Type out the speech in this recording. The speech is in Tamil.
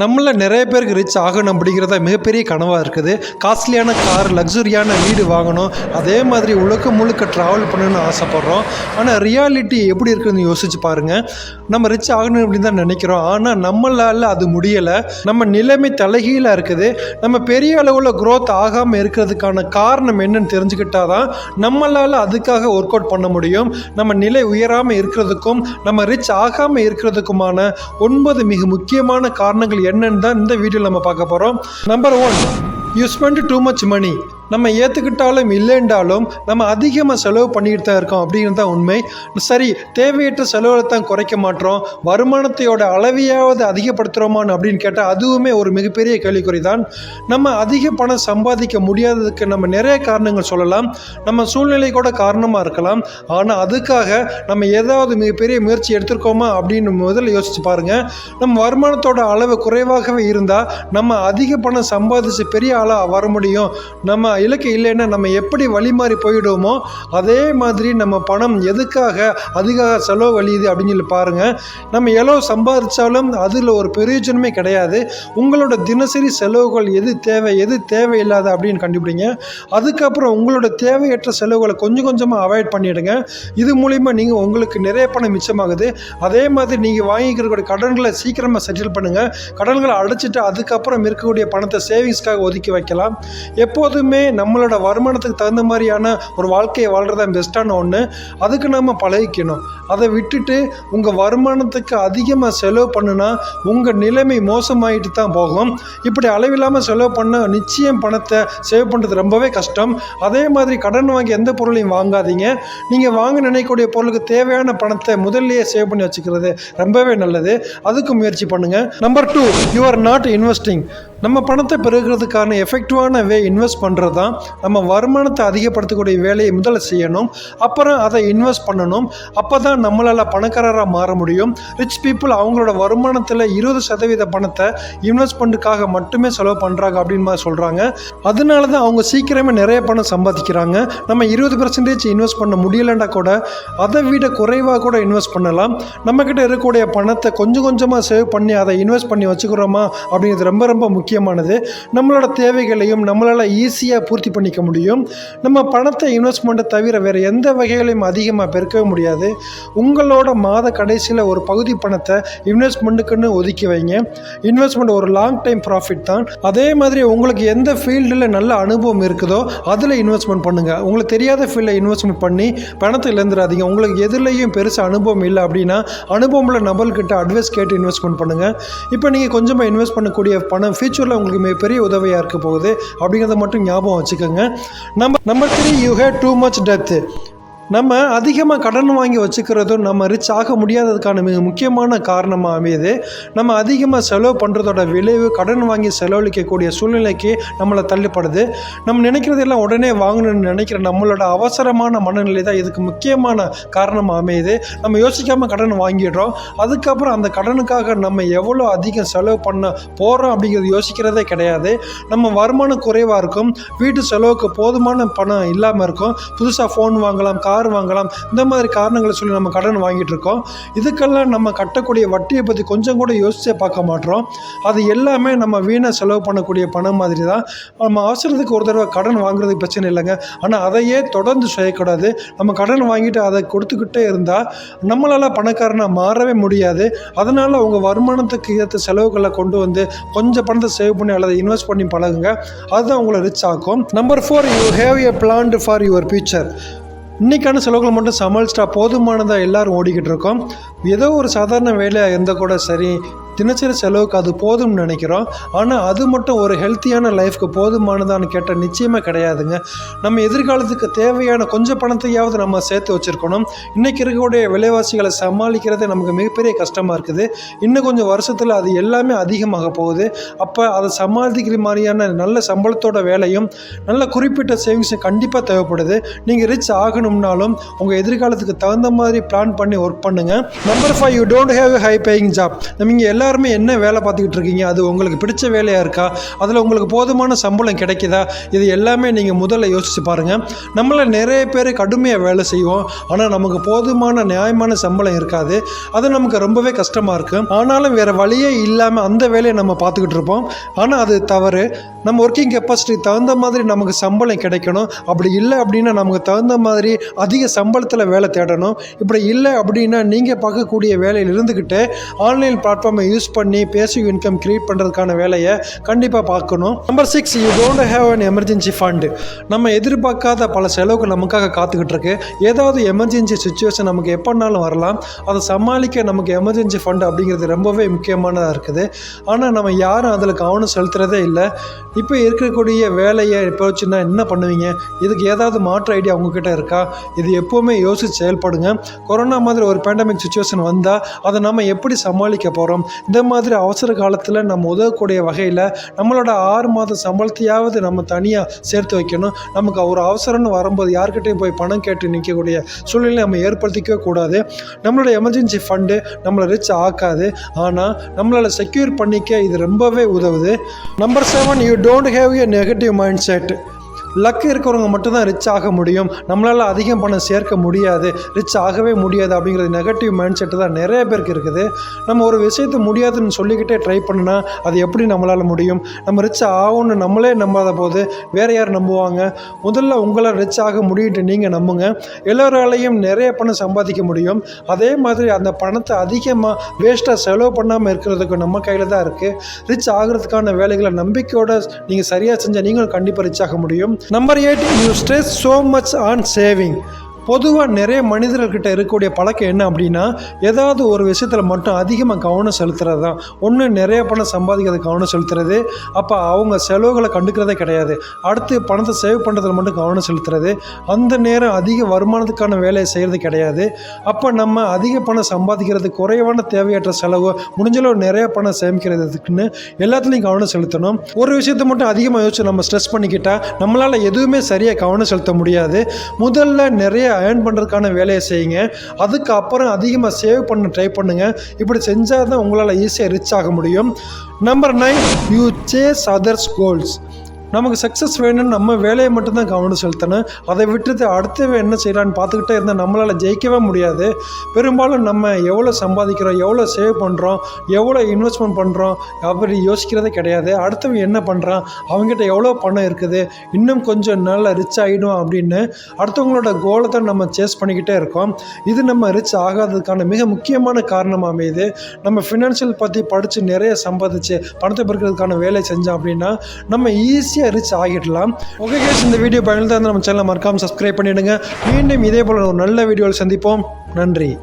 நம்மள நிறைய பேருக்கு ரிச் ஆகணும் அப்படிங்கிறத மிகப்பெரிய கனவாக இருக்குது. காஸ்ட்லியான கார், லக்ஸுரியான வீடு வாங்கணும், அதே மாதிரி முழுக்க ட்ராவல் பண்ணணும்னு ஆசைப்பட்றோம். ஆனால் ரியாலிட்டி எப்படி இருக்குதுன்னு யோசிச்சு பாருங்கள். நம்ம ரிச் ஆகணும் அப்படின்னு தான் நினைக்கிறோம், ஆனால் நம்மளால் அது முடியலை. நம்ம நிலைமை தலைகீழாக இருக்குது. நம்ம பெரிய அளவில் க்ரோத் ஆகாமல் இருக்கிறதுக்கான காரணம் என்னன்னு தெரிஞ்சுக்கிட்டா தான் நம்மளால் அதுக்காக ஒர்க் அவுட் பண்ண முடியும். நம்ம நிலை உயராமல் இருக்கிறதுக்கும் நம்ம ரிச் ஆகாமல் இருக்கிறதுக்குமான 9 மிக முக்கியமான காரணங்கள் என்னன்னு தான் இந்த வீடியோவில் நம்ம பார்க்க போகிறோம். Number 1, you spend too much money. நம்ம ஏற்றுக்கிட்டாலும் இல்லைன்றாலும் நம்ம அதிகமாக செலவு பண்ணிக்கிட்டு தான் இருக்கோம் அப்படிங்கிறது தான் உண்மை. சரி, தேவையற்ற செலவில் தான் குறைக்க மாட்டோம், வருமானத்தையோட அளவையாவது அதிகப்படுத்துகிறோமான்னு அப்படின்னு கேட்டால் அதுவுமே ஒரு மிகப்பெரிய கேள்விக்குறி தான். நம்ம அதிக பணம் சம்பாதிக்க முடியாததுக்கு நம்ம நிறைய காரணங்கள் சொல்லலாம். நம்ம சூழ்நிலை கூட காரணமாக இருக்கலாம். ஆனால் அதுக்காக நம்ம ஏதாவது மிகப்பெரிய முயற்சி எடுத்திருக்கோமா அப்படின்னு முதல்ல யோசிச்சு பாருங்கள். நம்ம வருமானத்தோட அளவு குறைவாகவே இருந்தால் நம்ம அதிக பணம் சம்பாதிச்சு பெரிய ஆளாக வர முடியும். நம்ம இலக்கு இல்லைன்னா நம்ம எப்படி வழி மாறி போயிடுவோமோ அதே மாதிரி நம்ம பணம் எதுக்காக அதிக செலவு வழியுது அப்படின்னு சொல்லி பாருங்கள். நம்ம எவ்வளோ சம்பாதிச்சாலும் அதில் ஒரு பிரயோஜனமே கிடையாது. உங்களோட தினசரி செலவுகள் எது தேவை எது தேவையில்லாத அப்படின்னு கண்டுபிடிங்க. அதுக்கப்புறம் உங்களோட தேவையற்ற செலவுகளை கொஞ்சம் கொஞ்சமாக அவாய்ட் பண்ணிவிடுங்க. இது மூலிமா நீங்கள் உங்களுக்கு நிறைய பணம் மிச்சமாகுது. அதே மாதிரி நீங்கள் வாங்கிக்கிறக்கூடிய கடன்களை சீக்கிரமாக செட்டில் பண்ணுங்கள். கடன்களை அடைச்சிட்டு அதுக்கப்புறம் இருக்கக்கூடிய பணத்தை சேவிங்ஸ்க்காக ஒதுக்கி வைக்கலாம். எப்போதுமே நம்மளோட வருமானத்துக்கு தகுந்த மாதிரியான ஒரு வாழ்க்கையை வாழ்கிறதா பெஸ்ட்டான ஒன்று. அதுக்கு நம்ம பழகிக்கணும். அதை விட்டுட்டு உங்கள் வருமானத்துக்கு அதிகமாக செலவு பண்ணுனா உங்கள் நிலைமை மோசமாயிட்டு தான் போகும். இப்படி அளவில்லாமல் செலவு பண்ண நிச்சயம் பணத்தை சேவ் பண்ணுறது ரொம்பவே கஷ்டம். அதே மாதிரி கடன் வாங்கி எந்த பொருளையும் வாங்காதீங்க. நீங்கள் வாங்க நினைக்கக்கூடிய பொருளுக்கு தேவையான பணத்தை முதல்லையே சேவ் பண்ணி வச்சுக்கிறது ரொம்பவே நல்லது. அதுக்கு முயற்சி பண்ணுங்கள். Number 2, you are not investing. நம்ம பணத்தை பெருகிறதுக்கான எஃபெக்டிவான வே இன்வெஸ்ட் பண்ணுறது தான். நம்ம வருமானத்தை அதிகப்படுத்தக்கூடிய வேலையை முதல்ல செய்யணும், அப்புறம் அதை இன்வெஸ்ட் பண்ணணும். அப்போ தான் நம்மளால் பணக்காரராக மாற முடியும். ரிச் பீப்புள் அவங்களோட வருமானத்தில் 20% பணத்தை இன்வெஸ்ட்மெண்ட்டுக்காக மட்டுமே செலவு பண்ணுறாங்க அப்படின்னு மாதிரி சொல்கிறாங்க. அதனால தான் அவங்க சீக்கிரமே நிறைய பணம் சம்பாதிக்கிறாங்க. நம்ம 20% இன்வெஸ்ட் பண்ண முடியலைன்னா கூட அதை விட குறைவாக கூட இன்வெஸ்ட் பண்ணலாம். நம்மக்கிட்ட இருக்கக்கூடிய பணத்தை கொஞ்சம் கொஞ்சமாக சேவ் பண்ணி அதை இன்வெஸ்ட் பண்ணி வச்சுக்கிறோமா அப்படிங்கிறது ரொம்ப ரொம்ப முக்கியமானது. நம்மளோட தேவைகளையும் நம்மளால் ஈஸியாக பூர்த்தி பண்ணிக்க முடியும். நம்ம பணத்தை இன்வெஸ்ட்மெண்ட்டை தவிர வேறு எந்த வகைகளையும் அதிகமாக பெருக்கவே முடியாது. உங்களோட மாத கடைசியில் ஒரு பகுதி பணத்தை இன்வெஸ்ட்மெண்ட்டுக்குன்னு ஒதுக்கி வைங்க. இன்வெஸ்ட்மெண்ட் ஒரு லாங் டைம் ப்ராஃபிட் தான். அதே மாதிரி உங்களுக்கு எந்த ஃபீல்டில் நல்ல அனுபவம் இருக்குதோ அதில் இன்வெஸ்ட்மெண்ட் பண்ணுங்கள். உங்களுக்கு தெரியாத ஃபீல்டில் இன்வெஸ்ட்மெண்ட் பண்ணி பணத்தை இழந்துடாதீங்க. உங்களுக்கு எதுலேயும் பெருசாக அனுபவம் இல்லை அப்படின்னா அனுபவமுள்ள நபர்கிட்ட அட்வைஸ் கேட்டு இன்வெஸ்ட்மெண்ட் பண்ணுங்கள். இப்போ நீங்கள் கொஞ்சமாக இன்வெஸ்ட் பண்ணக்கூடிய பணம் ஃபியூச்சரில் உங்களுக்கு மிகப்பெரிய உதவியாக இருக்க போகுது அப்படிங்கிறத மட்டும் ஞாபகம் வச்சுக்கோங்க. Number 3, you have too much death. நம்ம அதிகமாக கடன் வாங்கி வச்சுக்கிறதும் நம்ம ரிச் ஆக முடியாததுக்கான மிக முக்கியமான காரணமாக அமையுது. நம்ம அதிகமாக செலவு பண்ணுறதோட விளைவு கடன் வாங்கி செலவழிக்கக்கூடிய சூழ்நிலைக்கு நம்மளை தள்ளிப்படுது. நம்ம நினைக்கிறதெல்லாம் உடனே வாங்கணும்னு நினைக்கிற நம்மளோட அவசரமான மனநிலை தான் இதுக்கு முக்கியமான காரணமாக அமையுது. நம்ம யோசிக்காமல் கடன் வாங்கிடுறோம். அதுக்கப்புறம் அந்த கடனுக்காக நம்ம எவ்வளோ அதிகம் செலவு பண்ண போகிறோம் அப்படிங்கிறது யோசிக்கிறதே கிடையாது. நம்ம வருமானம் குறைவாக இருக்கும், வீட்டு செலவுக்கு போதுமான பணம் இல்லாமல் இருக்கும், புதுசாக ஃபோன் வாங்கலாம், கார் வாங்கலாம், இந்த மாதிரி காரணங்களை சொல்லி நம்ம கடன் வாங்கிட்டு இருக்கோம். இதுக்கெல்லாம் நம்ம கட்டக்கூடிய வட்டியை பற்றி கொஞ்சம் கூட யோசிச்சே பார்க்க மாட்டோம். அது எல்லாமே நம்ம வீணாக செலவு பண்ணக்கூடிய பணம் மாதிரி தான். நம்ம அவசரத்துக்கு ஒரு தடவை கடன் வாங்குறது பிரச்சனை இல்லைங்க, ஆனால் அதையே தொடர்ந்து செய்யக்கூடாது. நம்ம கடன் வாங்கிட்டு அதை கொடுத்துக்கிட்டே இருந்தால் நம்மளால் பணக்காரனாக மாறவே முடியாது. அதனால் உங்கள் வருமானத்துக்கு ஏற்ற செலவுகளை கொண்டு வந்து கொஞ்சம் பணத்தை சேவ் பண்ணி அல்லது இன்வெஸ்ட் பண்ணி பழகுங்க. அதுதான் உங்களை ரிச் ஆக்கும். Number 4, you have a plan for your future. இன்றைக்கான செலவுகளை மட்டும் சமாளிச்சிட்டா போதுமானதாக எல்லோரும் ஓடிக்கிட்டு இருக்கோம். ஏதோ ஒரு சாதாரண வேலையாக இருந்தால் கூட சரி, தினசரி செலவுக்கு அது போதும்னு நினைக்கிறோம். ஆனால் அது மட்டும் ஒரு ஹெல்த்தியான லைஃப்க்கு போதுமானதான்னு கேட்டால் நிச்சயமாக கிடையாதுங்க. நம்ம எதிர்காலத்துக்கு தேவையான கொஞ்சம் பணத்தையாவது நம்ம சேர்த்து வச்சுருக்கணும். இன்றைக்கி இருக்கக்கூடிய விலைவாசிகளை சமாளிக்கிறதே நமக்கு மிகப்பெரிய கஷ்டமாக இருக்குது. இன்னும் கொஞ்சம் வருஷத்தில் அது எல்லாமே அதிகமாக போகுது. அப்போ அதை சமாளிக்கிற மாதிரியான நல்ல சம்பளத்தோட வேலையும் நல்ல குறிப்பிட்ட சேவிங்ஸும் கண்டிப்பாக தேவைப்படுது. நீங்கள் ரிச் ஆகணும்னாலும் உங்கள் எதிர்காலத்துக்கு தகுந்த மாதிரி பிளான் பண்ணி ஒர்க் பண்ணுங்கள். Number 5, you don't have a high paying job. நம்ம இங்கே எல்லா எல்லாருமே என்ன வேலை பார்த்துக்கிட்டு இருக்கீங்க, அது உங்களுக்கு பிடிச்ச வேலையாக இருக்கா, அதில் உங்களுக்கு போதுமான சம்பளம் கிடைக்குதா, இது எல்லாமே நீங்கள் முதல்ல யோசிச்சு பாருங்கள். நம்மள நிறைய பேர் கடுமையாக வேலை செய்வோம், ஆனால் நமக்கு போதுமான நியாயமான சம்பளம் இருக்காது. அது நமக்கு ரொம்பவே கஷ்டமாக இருக்கும். ஆனாலும் வேறு வழியே இல்லாமல் அந்த வேலையை நம்ம பார்த்துக்கிட்டு இருப்போம். ஆனால் அது தவறு. நம்ம ஒர்க்கிங் கெப்பாசிட்டி தகுந்த மாதிரி நமக்கு சம்பளம் கிடைக்கணும். அப்படி இல்லை அப்படின்னா நமக்கு தகுந்த மாதிரி அதிக சம்பளத்தில் வேலை தேடணும். இப்படி இல்லை அப்படின்னா நீங்கள் பார்க்கக்கூடிய வேலையில் இருந்துக்கிட்டு ஆன்லைன் பிளாட்ஃபார்மை யூஸ் பண்ணி பேசிவ் இன்கம் கிரியேட் பண்ணுறதுக்கான வேலையை கண்டிப்பாக பார்க்கணும். Number 6, you don't have an emergency fund. நம்ம எதிர்பார்க்காத பல செலவுகள் நமக்காக காத்துக்கிட்டு இருக்கு. ஏதாவது எமர்ஜென்சி சுச்சுவேஷன் நமக்கு எப்போனாலும் வரலாம். அதை சமாளிக்க நமக்கு எமர்ஜென்சி ஃபண்டு அப்படிங்கிறது ரொம்பவே முக்கியமானதாக இருக்குது. ஆனால் நம்ம யாரும் அதில் கவனம் செலுத்துறதே இல்லை. இப்போ இருக்கக்கூடிய வேலையை இப்போ வச்சுன்னா என்ன பண்ணுவீங்க? இதுக்கு ஏதாவது மாற்று ஐடியா உங்ககிட்ட இருக்கா? இது எப்போவுமே யோசித்து செயல்படுங்க. கொரோனா மாதிரி ஒரு பேண்டமிக் சுச்சுவேஷன் வந்தால் அதை நம்ம எப்படி சமாளிக்க போகிறோம்? இந்த மாதிரி அவசர காலத்தில் நம்ம உதவக்கூடிய வகையில் நம்மளோட 6 மாத சம்பளத்தையாவது நம்ம தனியாக சேர்த்து வைக்கணும். நமக்கு ஒரு அவசரம்னு வரும்போது யார்கிட்டையும் போய் பணம் கேட்டு நிற்கக்கூடிய சூழ்நிலை நம்ம ஏற்படுத்திக்கவே கூடாது. நம்மளோட எமர்ஜென்சி ஃபண்டு நம்மளை ரிச் ஆக்காது, ஆனால் நம்மளால் செக்யூர் பண்ணிக்க இது ரொம்பவே உதவுது. Number 7, you don't have a negative mind set. Luck இருக்கிறவங்க மட்டும்தான் ரிச் ஆக முடியும், நம்மளால் அதிகம் பணம் சேர்க்க முடியாது, ரிச் ஆகவே முடியாது அப்படிங்கிறது நெகட்டிவ் மைண்ட் செட்டு தான் நிறைய பேருக்கு இருக்குது. நம்ம ஒரு விஷயத்தை முடியாதுன்னு சொல்லிக்கிட்டே ட்ரை பண்ணுனா அது எப்படி நம்மளால் முடியும்? நம்ம ரிச் ஆகும்னு நம்மளே நம்பாத போது வேறு யார் நம்புவாங்க? முதல்ல உங்களை ரிச் ஆக முடியும்ட்டு நீங்கள் நம்புங்க. எல்லோராலையும் நிறைய பணம் சம்பாதிக்க முடியும். அதே மாதிரி அந்த பணத்தை அதிகமாக வேஸ்ட்டாக செலவு பண்ணாமல் இருக்கிறதுக்கு நம்ம கையில் தான் இருக்குது. ரிச் ஆகிறதுக்கான வேலைகளை நம்பிக்கையோடு நீங்கள் சரியாக செஞ்சால் நீங்களும் கண்டிப்பாக ரிச் ஆக முடியும். Number 8, you stress so much on saving. பொதுவாக நிறைய மனிதர்கிட்ட இருக்கக்கூடிய பழக்கம் என்ன அப்படின்னா, ஏதாவது ஒரு விஷயத்தில் மட்டும் அதிகமாக கவனம் செலுத்துறது தான். ஒன்று நிறைய பணம் சம்பாதிக்கிறது கவனம் செலுத்துறது, அப்போ அவங்க செலவுகளை கண்டுக்கிறதே கிடையாது. அடுத்து பணத்தை சேவ் பண்ணுறதுல மட்டும் கவனம் செலுத்துறது, அந்த நேரம் அதிக வருமானத்துக்கான வேலையை செய்கிறது கிடையாது. அப்போ நம்ம அதிக பணம் சம்பாதிக்கிறது, குறைவான தேவையற்ற செலவு, முடிஞ்சளவு நிறைய பணம் சேமிக்கிறதுக்குன்னு எல்லாத்துலேயும் கவனம் செலுத்தணும். ஒரு விஷயத்தை மட்டும் அதிகமாக யோசிச்சு நம்ம ஸ்ட்ரெஸ் பண்ணிக்கிட்டால் நம்மளால் எதுவுமே சரியாக கவனம் செலுத்த முடியாது. முதல்ல நிறைய ஏர்ன் பண்ணுறதுக்கான வேலையை செய்யுங்க, அதுக்கப்புறம் அதிகமாக சேவ் பண்ண ட்ரை பண்ணுங்கள். இப்படி செஞ்சால் தான் உங்களால் ஈஸியாக ரிச் ஆக முடியும். Number 9, you chase others goals. நமக்கு சக்ஸஸ் வேணும்னு நம்ம வேலையை மட்டும்தான் கவனம் செலுத்தணும். அதை விட்டுட்டு அடுத்தவன் என்ன செய்யலான்னு பார்த்துக்கிட்டே இருந்தால் நம்மளால் ஜெயிக்கவே முடியாது. பெரும்பாலும் நம்ம எவ்வளோ சம்பாதிக்கிறோம், எவ்வளோ சேவ் பண்ணுறோம், எவ்வளோ இன்வெஸ்ட்மெண்ட் பண்ணுறோம் அப்படி யோசிக்கிறதே கிடையாது. அடுத்தவன் என்ன பண்ணுறான், அவங்ககிட்ட எவ்வளோ பணம் இருக்குது, இன்னும் கொஞ்சம் நல்லா ரிச் ஆகிடும் அப்படின்னு அடுத்தவங்களோட கோலை தான் நம்ம சேஸ் பண்ணிக்கிட்டே இருக்கோம். இது நம்ம ரிச் ஆகாததுக்கான மிக முக்கியமான காரணமாக அமையுது. நம்ம ஃபினான்ஷியல் பற்றி படித்து நிறைய சம்பாதிச்சு பணத்தை பெருக்கிறதுக்கான வேலை செஞ்சோம் அப்படின்னா நம்ம ஈஸியாக ரிச் ஆகிடலாம். ஓகே கைஸ், இந்த வீடியோ பயனுள்ளதாக இருந்தால் நம்ம சேனலை மறக்காமல் சப்ஸ்கிரைப் பண்ணிவிடுங்க. மீண்டும் இதே போல் ஒரு நல்ல வீடியோவில் சந்திப்போம். நன்றி.